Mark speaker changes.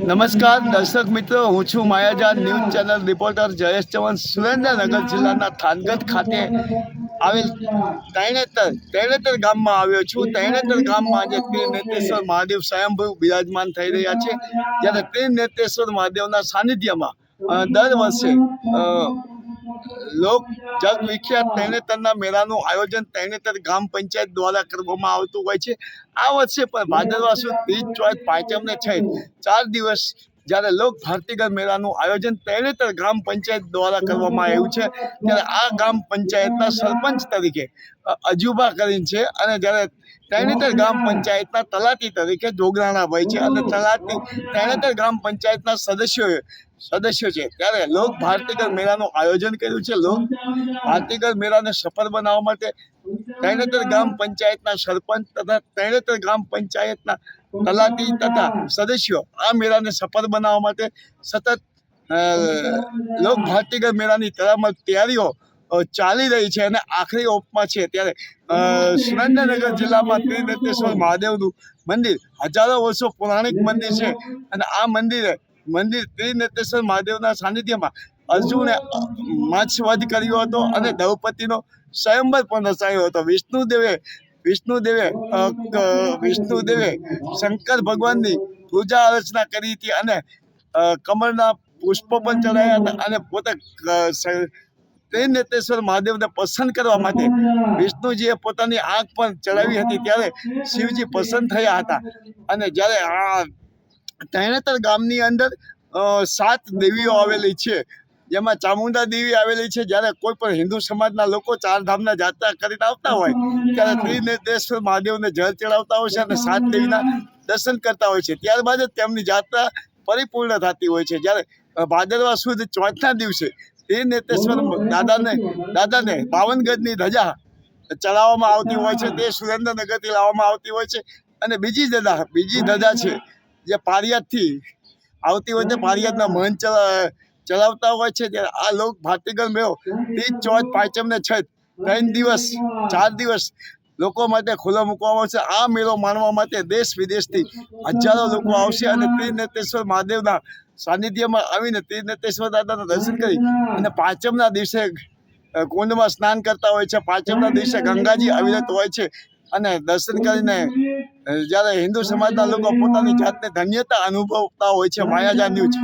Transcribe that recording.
Speaker 1: નમસ્કાર દર્શક મિત્રો, હું છું Mayajaan news channel reporter Jayesh Chauhan. Surendranagar જિલ્લાના થાનગઢ ખાતે આવેલ તરણેતર ગામમાં આવ્યો છું. તરણેતર ગામમાં આજે ત્રિનેત્રેશ્વર મહાદેવ સ્વયંભૂ બિરાજમાન થઈ રહ્યા છે. જ્યારે ત્રિનેત્રેશ્વર મહાદેવના સાનિધ્યમાં દર વર્ષે લોક જગ વિખ્યાત તરણેતરના મેળાનું આયોજન તરણેતર ગ્રામ પંચાયત દ્વારા કરવામાં આવતું હોય છે. આ વર્ષે પણ ભાદરવા સુદ ત્રીજ ચોથ પાંચમને છે 4 દિવસ જ્યારે લોક ભારતીગર મેળાનું આયોજન તરણેતર ગ્રામ પંચાયત દ્વારા કરવામાં આવ્યું છે. ત્યારે આ ગ્રામ પંચાયતના સરપંચ તરીકે અજુબા કરીને છે, અને જ્યારે તરણેતર ગ્રામ પંચાયતના તલાટી તરીકે જોગરાણાભાઈ છે, અને તરણેતર ગ્રામ પંચાયતના સદસ્યો છે. ત્યારે લોક ભારતીગર મેળાનું આયોજન કર્યું છે. લોક ભારતીગર મેળાને સફળ બનાવવા માટે તરણેતર ગ્રામ પંચાયતના સરપંચ તથા તરણેતર ગ્રામ પંચાયતના તલાટી તથા સદસ્યો આ મેળાને સફળ બનાવવા માટે સતત લોક ભારતીગર મેળાની તૈયારીઓ ચાલી રહી છે અને આખરી ઓપમાં છે. ત્યારે સુરેન્દ્રનગર જિલ્લામાં ત્રિનેત્રેશ્વર મહાદેવનું મંદિર હજારો વર્ષો પૌરાણિક મંદિર છે, અને આ મંદિર ત્રિનેત્રેશ્વર મહાદેવના સાનિધ્યમાં અર્જુને મત્સ્યવધ કર્યો હતો અને દ્રૌપદીનો સ્વયંવર પણ રચાયો હતો. વિષ્ણુદેવે શંકર ભગવાનની પૂજા અર્ચના કરી હતી, અને કમળના પુષ્પો પણ ચડાયા હતા, અને પોતે ત્રિનેત્રેશ્વર મહાદેવને પસંદ કરવા માટે વિષ્ણુજીએ પોતાની આંખ પણ ચડાવી હતી. ત્યારે શિવજી પસંદ થયા હતા. અને જ્યારે આ તરણેતર ગામની અંદર 7 દેવીઓ આવેલી છે, જેમાં ચામુંડા દેવી આવેલી છે. જ્યારે કોઈ પણ હિન્દુ સમાજના લોકો 4 ધામના યાત્રા કરીને આવતા હોય ત્યારે ત્રિનેત્રેશ્વર મહાદેવને જળ ચડાવતા હોય છે અને 7 દેવીના દર્શન કરતા હોય છે. ત્યારબાદ જ તેમની યાત્રા પરિપૂર્ણ થતી હોય છે. જ્યારે ભાદરવા સુદ ચોથના દિવસે ત્રિનેત્રેશ્વર દાદાને 52 ગજની ધજા ચડાવવામાં આવતી હોય છે. તે સુરેન્દ્રનગરથી લાવવામાં આવતી હોય છે. અને બીજી ધજા છે જે પારિયાદથી આવતી હોય છે. પારિયાદના મહંત ચલાવતા હોય છે. ત્યારે આ લોક ભારતીગર મેળો ત્રીજ ચોથ પાંચમને છઠ 4 દિવસ લોકો માટે ખુલ્લો મૂકવામાં આવશે. આ મેળો માણવા માટે દેશ વિદેશથી હજારો લોકો આવશે, અને ત્રિનેત્રેશ્વર મહાદેવના સાનિધ્યમાં આવીને ત્રિનેત્રેશ્વર દાદાના દર્શન કરી અને પાંચમના દિવસે કુંડમાં સ્નાન કરતા હોય છે. પાંચમના દિવસે ગંગાજી અવિરત હોય છે, અને દર્શન કરીને જ્યારે હિન્દુ સમાજના લોકો પોતાની જાતને ધન્યતા અનુભવતા હોય છે. માયાજાન ન્યૂઝ.